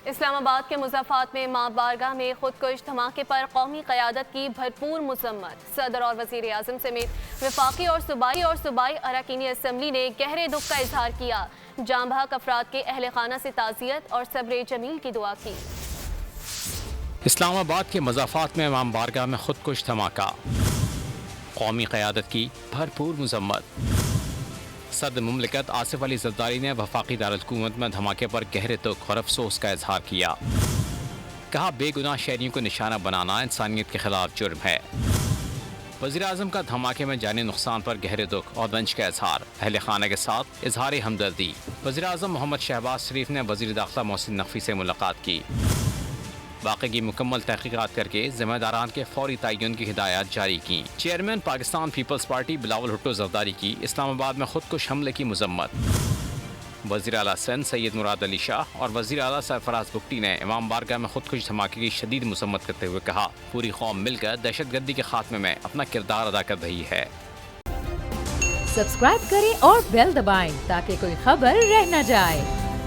اسلام آباد کے مضافات میں ماں بارگاہ میں خودکش دھماکے پر قومی قیادت کی بھرپور مذمت۔ صدر اور وزیر اعظم سمیت وفاقی اور صوبائی اراکین اسمبلی نے گہرے دکھ کا اظہار کیا۔ جاں بحق افراد کے اہل خانہ سے تعزیت اور صبر جمیل کی دعا کی۔ اسلام آباد کے مضافات میں امام بارگاہ میں خودکش دھماکہ، قومی قیادت کی بھرپور مذمت۔ صدر مملکت آصف علی زرداری نے وفاقی دارالحکومت میں دھماکے پر گہرے دکھ اور افسوس کا اظہار کیا۔ کہا بے گناہ شہریوں کو نشانہ بنانا انسانیت کے خلاف جرم ہے۔ وزیر اعظم کا دھماکے میں جانی نقصان پر گہرے دکھ اور رنج کا اظہار، اہل خانہ کے ساتھ اظہار ہمدردی۔ وزیر اعظم محمد شہباز شریف نے وزیر داخلہ محسن نقوی سے ملاقات کی۔ واقعے کی مکمل تحقیقات کر کے ذمہ داران کے فوری تعین کی ہدایات جاری کی۔ چیئرمین پاکستان پیپلز پارٹی بلاول بھٹو زرداری کی اسلام آباد میں خودکش حملے کی مذمت۔ وزیر اعلیٰ سندھ سید مراد علی شاہ اور وزیر اعلیٰ سرفراز بگٹی نے امام بارگاہ میں خودکش دھماکے کی شدید مذمت کرتے ہوئے کہا پوری قوم مل کر دہشت گردی کے خاتمے میں اپنا کردار ادا کر رہی ہے۔ سبسکرائب کریں اور بیل دبائیں تاکہ کوئی خبر رہ نہ جائے۔